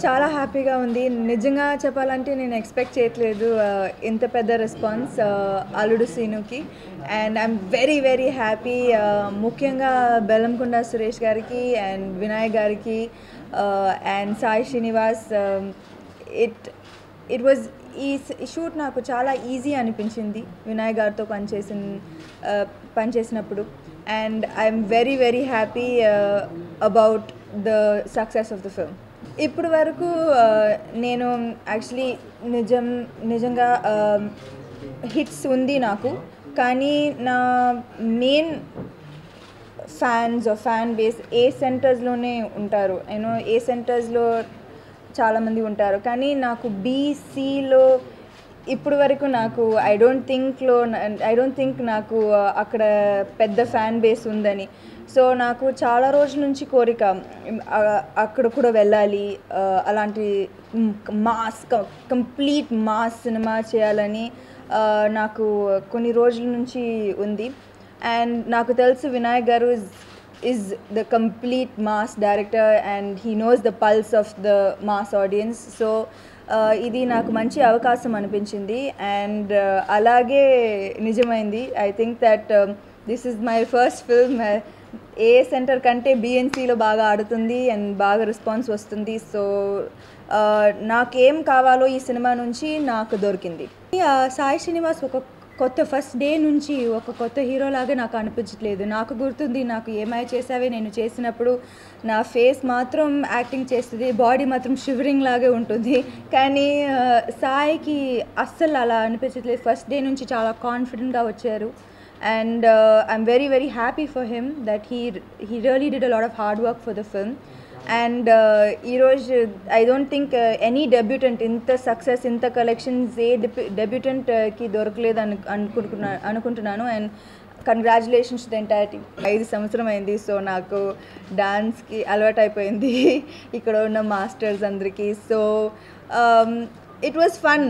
చాలా హ్యాపీగా ఉంది. నిజంగా చెప్పాలంటే నేను ఎక్స్‌పెక్ట్ చేయట్లేదు ఇంత పెద్ద రెస్పాన్స్ అల్లుడు సీనుకి. And I'm very very happy. ముఖ్యంగా బెల్లంకొండ సురేష్ గారికి అండ్ వినాయక్ గారికి and Sai Srinivas. It was ఈ షూట్ నాకు చాలా ఈజీ అనిపించింది వినాయక్ గారితో పనిచేసినప్పుడు. And I'm very very happy about the success of the film. ఇప్పటి వరకు నేను యాక్చువల్లీ నిజంగా హిట్స్ ఉంది నాకు. కానీ నా మెయిన్ ఫ్యాన్ బేస్ ఏ సెంటర్స్లోనే ఉంటారు. ఏ సెంటర్స్లో చాలామంది ఉంటారు. కానీ నాకు బీసీలో ఇప్పుడు వరకు నాకు ఐ డోంట్ థింక్ నాకు అక్కడ పెద్ద ఫ్యాన్ బేస్ ఉందని. సో నాకు చాలా రోజుల నుంచి కోరిక అక్కడ కూడా వెళ్ళాలి, అలాంటి కంప్లీట్ మాస్ సినిమా చేయాలని నాకు కొన్ని రోజుల నుంచి ఉంది. అండ్ నాకు తెలుసు వినాయక్ గారు is the complete mass director and he knows the pulse of the mass audience. So ఇది నాకు మంచి అవకాశం అనిపించింది అండ్ అలాగే నిజమైంది. I think that this is my first film. A centre కంటే బిఎన్సిలో బాగా ఆడుతుంది అండ్ బాగా రెస్పాన్స్ వస్తుంది. సో నాకేం కావాలో ఈ సినిమా నుంచి నాకు దొరికింది. సాయి శ్రీనివాస్ ఫస్ట్ డే నుంచి ఒక కొత్త హీరోలాగా నాకు అనిపించట్లేదు. నాకు గుర్తుంది, నాకు ఏమై చేసావే నేను చేసినప్పుడు నా ఫేస్ మాత్రం యాక్టింగ్ చేస్తుంది, బాడీ మాత్రం షివరింగ్ లాగే ఉంటుంది. కానీ సాయికి అస్సలు అలా అనిపించట్లేదు. ఫస్ట్ డే నుంచి చాలా కాన్ఫిడెంట్గా వచ్చారు. And I'm very very happy for him that he really did a lot of hard work for the film. And ఈరోజు I don't think any debutante ఇంత సక్సెస్, ఇంత కలెక్షన్స్ ఏ డెబ్యూటెంట్కి దొరకలేదు అనుకుంటున్నాను. And congratulations to the entire team. 5 సంవత్సరం అయింది. So నాకు డాన్స్కి అలవాటు అయిపోయింది ఇక్కడ ఉన్న మాస్టర్స్ అందరికీ. So it was fun.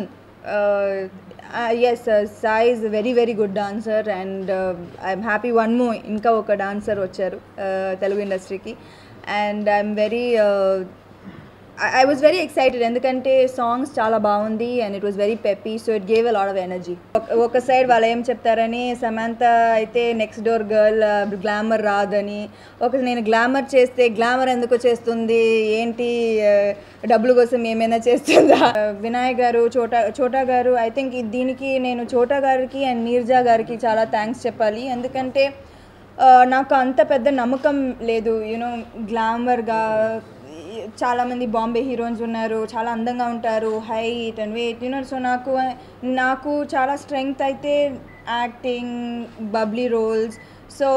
Yes, Sai is very very good dancer and I'm happy one more ఇంకా ఒక డాన్సర్ వచ్చారు తెలుగు ఇండస్ట్రీకి. And I was very excited ఎందుకంటే సాంగ్స్ చాలా బాగుంది and it was very peppy. So it gave a lot of energy. ఒక side వాళ్ళు ఏం చెప్తారని, సమంత అయితే నెక్స్ట్ డోర్ గర్ల్, గ్లామర్ రాదని. నేను గ్లామర్ చేస్తే గ్లామర్ ఎందుకు చేస్తుంది, ఏంటి డబ్బుల కోసం ఏమైనా చేస్తుందా. వినాయక్ గారు, చోటా గారు, ఐ థింక్ దీనికి నేను చోటా గారికి అండ్ నీరజా గారికి చాలా థ్యాంక్స్ చెప్పాలి. ఎందుకంటే నాకు అంత పెద్ద నమ్మకం లేదు. గ్లామర్గా చాలామంది బాంబే హీరోయిన్స్ ఉన్నారు, చాలా అందంగా ఉంటారు, హైట్ అండ్ వెయిట్. సో నాకు చాలా స్ట్రెంగ్త్ అయితే యాక్టింగ్, బబ్లీ రోల్స్. సో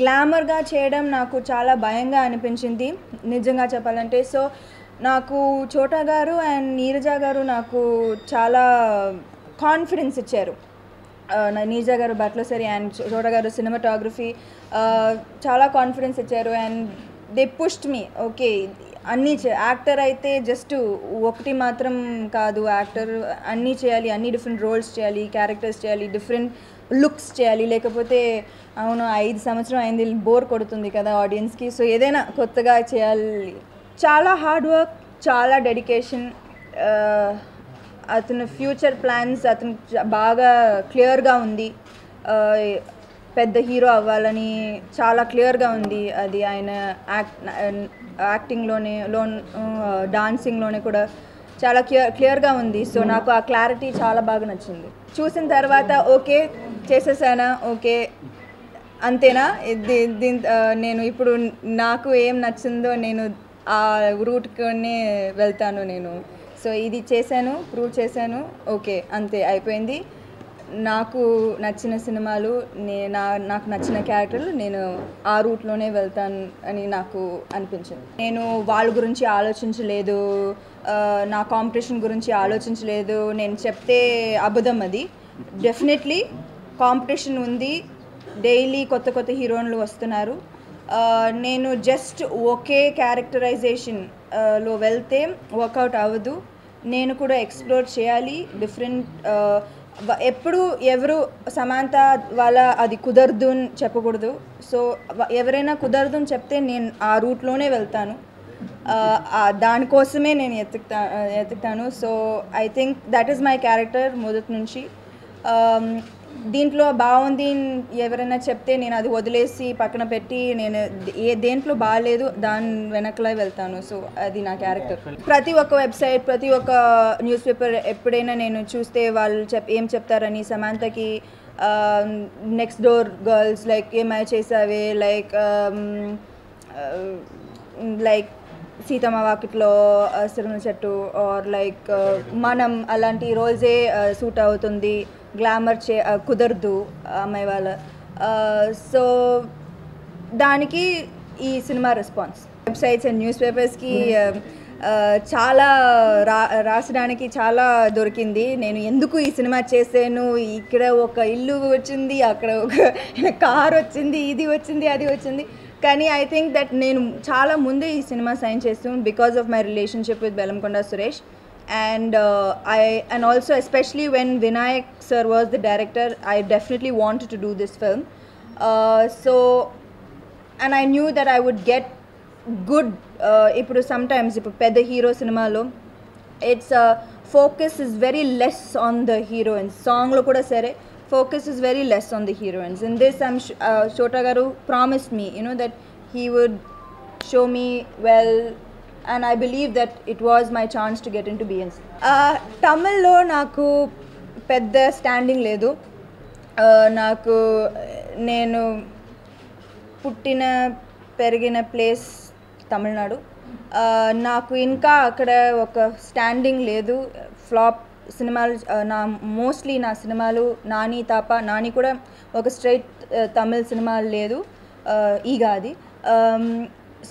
గ్లామర్గా చేయడం నాకు చాలా భయంగా అనిపించింది నిజంగా చెప్పాలంటే. సో నాకు చోటా గారు అండ్ నీరజా గారు నాకు చాలా కాన్ఫిడెన్స్ ఇచ్చారు. నీరజా గారు బట్లసరి అండ్ చోటా గారు సినిమాటోగ్రఫీ చాలా కాన్ఫిడెన్స్ ఇచ్చారు. And they pushed me. Okay, అన్నీ యాక్టర్ అయితే జస్ట్ ఒకటి మాత్రం కాదు, యాక్టర్ అన్నీ చేయాలి, అన్ని డిఫరెంట్ రోల్స్ చేయాలి, క్యారెక్టర్స్ చేయాలి, డిఫరెంట్ లుక్స్ చేయాలి. లేకపోతే 5 సంవత్సరం అయింది, బోర్ కొడుతుంది కదా ఆడియన్స్కి. సో ఏదైనా కొత్తగా చేయాలి. చాలా హార్డ్ వర్క్, చాలా డెడికేషన్. అతను ఫ్యూచర్ ప్లాన్స్ అతను బాగా క్లియర్గా ఉంది. పెద్ద హీరో అవ్వాలని చాలా క్లియర్గా ఉంది. అది ఆయన యాక్టింగ్లోనే డాన్సింగ్లోనే కూడా చాలా క్లియర్గా ఉంది. సో నాకు ఆ క్లారిటీ చాలా బాగా నచ్చింది. చూసిన తర్వాత ఓకే చేసేసానా, ఓకే అంతేనా, నేను ఇప్పుడు నాకు ఏం నచ్చిందో నేను ఆ రూట్లోనే వెళ్తాను నేను. సో ఇది చేశాను, ప్రూవ్ చేశాను, ఓకే అంతే అయిపోయింది. నాకు నచ్చిన సినిమాలు, నాకు నచ్చిన క్యారెక్టర్లు, నేను ఆ రూట్లోనే వెళ్తాను అని నాకు అనిపించింది. నేను వాళ్ళ గురించి ఆలోచించలేదు, నా కాంపిటీషన్ గురించి ఆలోచించలేదు. నేను చెప్తే అబద్ధం. అది డెఫినెట్లీ కాంపిటీషన్ ఉంది, డైలీ కొత్త కొత్త హీరోయిన్లు వస్తున్నారు. నేను జస్ట్ ఒకే క్యారెక్టరైజేషన్లో వెళ్తే వర్కౌట్ అవ్వదు. నేను కూడా ఎక్స్ప్లోర్ చేయాలి డిఫరెంట్. ఎప్పుడు ఎవరు సమంత వాళ్ళ అది కుదరదు అని చెప్పకూడదు. సో ఎవరైనా కుదరదు అని చెప్తే నేను ఆ రూట్లోనే వెళ్తాను. దానికోసమే నేను ఎతుకుతాను. So I think that is my character మొదటి నుంచి. దీంట్లో బాగుంది ఎవరైనా చెప్తే నేను అది వదిలేసి పక్కన పెట్టి నేను దేంట్లో బాగాలేదు దాని వెనకలే వెళ్తాను. సో అది నా క్యారెక్టర్. ప్రతి ఒక్క వెబ్సైట్, ప్రతి ఒక్క న్యూస్ పేపర్ ఎప్పుడైనా నేను చూస్తే వాళ్ళు ఏం చెప్తారని, సమాంతకి నెక్స్ట్ డోర్ గర్ల్స్ లైక్ ఏమై చేసావే, లైక్ సీతమ్మ వాకిట్లో సిరిమల చెట్టు ఆర్ లైక్ మనం అలాంటి రోల్సే సూట్ అవుతుంది, గ్లామర్ కుదరదు అమ్మాయి వాళ్ళ. సో దానికి ఈ సినిమా రెస్పాన్స్. వెబ్సైట్స్ అండ్ న్యూస్ పేపర్స్కి చాలా రాసడానికి చాలా దొరికింది. నేను ఎందుకు ఈ సినిమా చేశాను, ఇక్కడ ఒక ఇల్లు వచ్చింది, అక్కడ ఒక కార్ వచ్చింది, ఇది వచ్చింది, అది వచ్చింది. కానీ ఐ థింక్ దట్ నేను చాలా ముందే ఈ సినిమా సైన్ చేస్తున్నాను because of my relationship with Bellamkonda Suresh. And and also especially when Vinayak sir was the director, I definitely wanted to do this film. So and I knew that I would get good ఇప్పుడు sometimes ఇప్పుడు పెద్ద hero సినిమాలో it's focus is very less on the heroines. సాంగ్లో కూడా సరే focus is very less on the heroines. In this Chota garu promised me, you know, that he would show me well, and I believe that it was my chance to get into BNC. తమిళ్లో నాకు పెద్ద standing లేదు. నాకు నేను పుట్టిన పెరిగిన place Tamil Nadu. నాకు ఇంకా అక్కడ ఒక స్టాండింగ్ లేదు. ఫ్లాప్ సినిమాలు మోస్ట్లీ నా సినిమాలు నాని కూడా ఒక స్ట్రైట్ తమిళ్ సినిమాలు లేదు ఈగా అది.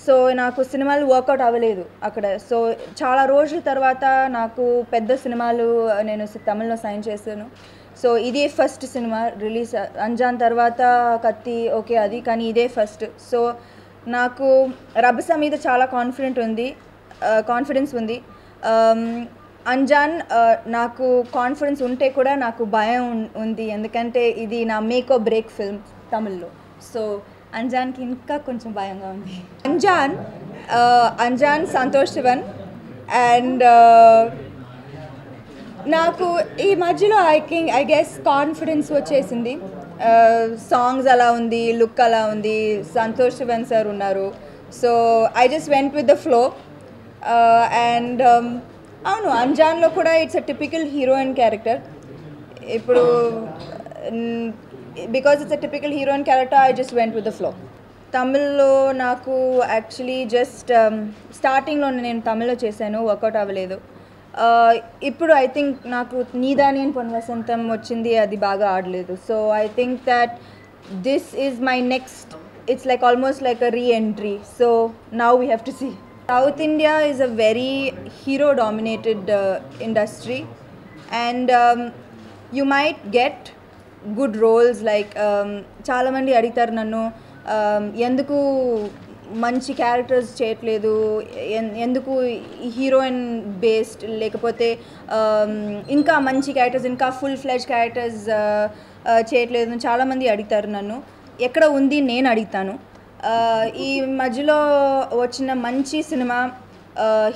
సో నాకు సినిమాలు వర్కౌట్ అవ్వలేదు అక్కడ. సో చాలా రోజుల తర్వాత నాకు పెద్ద సినిమాలు నేను తమిళ్లో సైన్ చేశాను. సో ఇదే ఫస్ట్ సినిమా రిలీజ్. అంజాన్ తర్వాత కత్తి ఓకే అది, కానీ ఇదే ఫస్ట్. సో నాకు రభస మీద చాలా కాన్ఫిడెన్స్ ఉంది. అంజాన్ నాకు కాన్ఫిడెన్స్ ఉంటే కూడా నాకు భయం ఉంది, ఎందుకంటే ఇది నా మేక్ ఆర్ బ్రేక్ ఫిల్మ్ తమిళ్లో. సో అంజాన్కి ఇంకా కొంచెం భయంగా ఉంది. అంజాన్ సంతోష్ శివన్. అండ్ నాకు ఈ మధ్యలో ఐ గెస్ కాన్ఫిడెన్స్ వచ్చేసింది. సాంగ్స్ అలా ఉంది, లుక్ అలా ఉంది, సంతోష్ శివన్ సార్ ఉన్నారు. So I just went with the flow. And అవును, అంజాన్లో కూడా it's a typical heroine character. ఇప్పుడు because it's a typical heroine character, I just went with the flow. తమిళ్లో నాకు యాక్చువల్లీ జస్ట్ స్టార్టింగ్లో నేను తమిళ్లో చేశాను, వర్కౌట్ అవ్వలేదు. ఇప్పుడు ఐ థింక్ నాకు నీదాని అని పొన్ వసంతం వచ్చింది, అది బాగా ఆడలేదు. So I think that this is my next, it's like almost like a re-entry. So now we have to see. South India is a very hero dominated industry, and you might get good roles. Like చాలామంది అడుగుతారు నన్ను, ఎందుకు మంచి characters చేయట్లేదు, ఎందుకు heroine based లేకపోతే ఇంకా మంచి క్యారెక్టర్స్, ఇంకా ఫుల్ ఫ్లెడ్జ్ క్యారెక్టర్స్ చేయట్లేదు చాలామంది అడుగుతారు నన్ను. ఎక్కడ ఉంది నేను అడుగుతాను. ఈ మధ్యలో వచ్చిన మంచి సినిమా,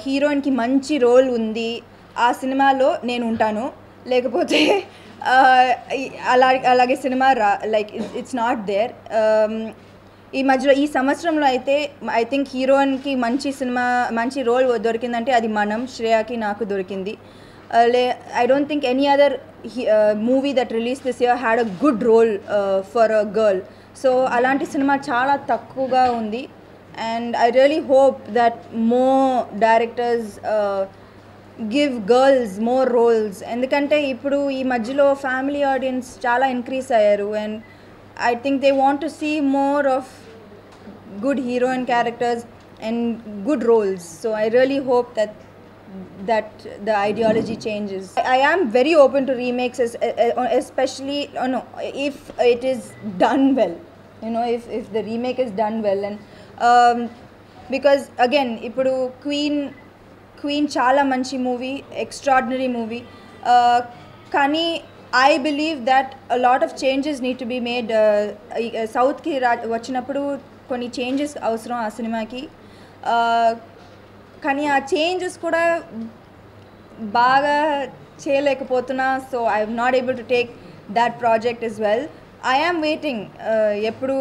హీరోయిన్కి మంచి రోల్ ఉంది, ఆ సినిమాలో నేను ఉంటాను. లేకపోతే అలాగే cinema like it's not there. ఈ మధ్యలో ఈ సంవత్సరంలో అయితే ఐ థింక్ హీరోయిన్కి మంచి రోల్ దొరికిందంటే అది మనం శ్రేయాకి నాకు దొరికింది. I don't think any other movie that released this year had a good role for a girl. So అలాంటి సినిమా చాలా తక్కువగా ఉంది. And I really hope that more directors give girls more roles. ఎందుకంటే ఇప్పుడు ఈ మధ్యలో ఫ్యామిలీ ఆడియన్స్ చాలా increase అయ్యారు, and I think they want to see more of good heroine characters and good roles. So I really hope that the ideology changes. I am very open to remakes, especially if it is done well. You know, if the remake is done well, and because again ఇప్పుడు Queen చాలా మంచి movie, extraordinary movie. కానీ I believe that a lot of changes need to be made. సౌత్కి వచ్చినప్పుడు కొన్ని changes అవసరం ఆ సినిమాకి. కానీ ఆ చేంజెస్ కూడా బాగా చేయలేకపోతున్నా. So I'm not able to take that project as well. I am waiting. ఎప్పుడు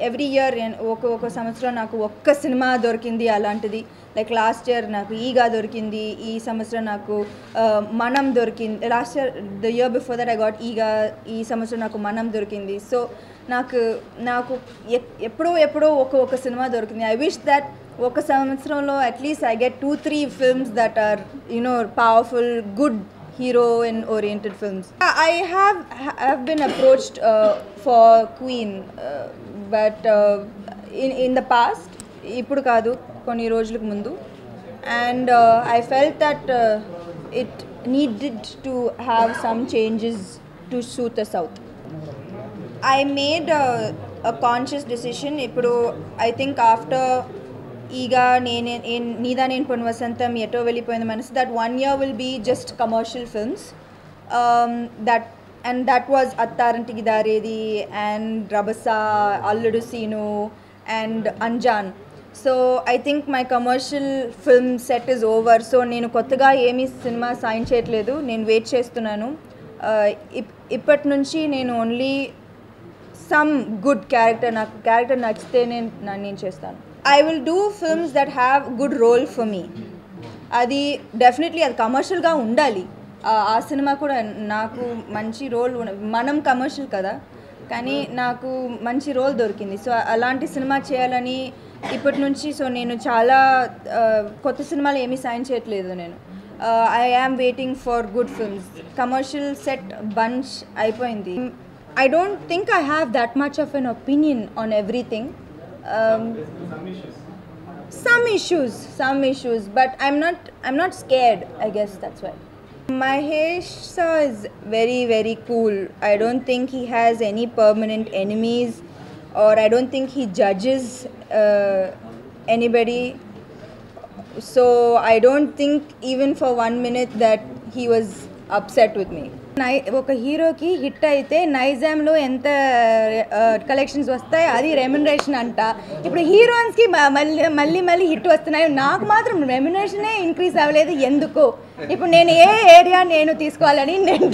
ఎవ్రీ ఇయర్ ఒక సంవత్సరం నాకు ఒక్క సినిమా దొరికింది అలాంటిది. లైక్ లాస్ట్ ఇయర్ నాకు ఈగా దొరికింది, ఈ సంవత్సరం నాకు మనం దొరికింది. Last year the year before that I got Eega, ఈ సంవత్సరం నాకు మనం దొరికింది. సో నాకు ఎప్పుడో ఒక సినిమా దొరికింది. ఐ విష్ దట్ ఒక సంవత్సరంలో at least I get 2-3 films that are powerful, good hero and oriented films. I have been approached for Queen, but in the past, ippudu kaadu konni rojulaku mundu, and I felt that it needed to have some changes to suit the South. I made a conscious decision. Ippudu I think after ఈగా నీదా నేను పొన్న వసంతం, ఎటో వెళ్ళిపోయింది మనసు, that 1 year will be just commercial films, that was Attarintiki Daredi and Rabasa, Alludu Seenu and Anjan. So I think my commercial film set is over. So నేను కొత్తగా ఏమీ సినిమా సైన్ చేయట్లేదు, నేను వెయిట్ చేస్తున్నాను. ఇప్పటి నుంచి నేను ఓన్లీ సమ్ గుడ్ క్యారెక్టర్, నాకు క్యారెక్టర్ నచ్చితే నేను చేస్తాను. I will do films that have good role for me. అది డెఫినెట్లీ అది కమర్షియల్గా ఉండాలి. ఆ సినిమా కూడా నాకు మంచి రోల్, మనం కమర్షియల్ కదా, కానీ నాకు మంచి రోల్ దొరికింది. సో అలాంటి సినిమా చేయాలని ఇప్పటి నుంచి, సో నేను చాలా కొత్త సినిమాలు ఏమీ సైన్ చేయట్లేదు నేను. I am waiting for good films. Commercial set bunch అయిపోయింది. I don't think I have that much of an opinion on everything. Some issues, but I'm not scared. I guess that's why. Mahesh sir is very, very cool. I don't think he has any permanent enemies, or I don't think he judges anybody. So I don't think even for 1 minute that he was upset with me. ఒక హీరోకి hit అయితే నైజాంలో ఎంత collections వస్తాయి, అది remuneration అంట. ఇప్పుడు హీరోయిన్స్కి మళ్ళీ hit వస్తున్నాయి, నాకు మాత్రం రెమ్యునరేషనే ఇంక్రీజ్ అవ్వలేదు ఎందుకు? ఇప్పుడు నేను ఏ ఏరియా నేను తీసుకోవాలని నేను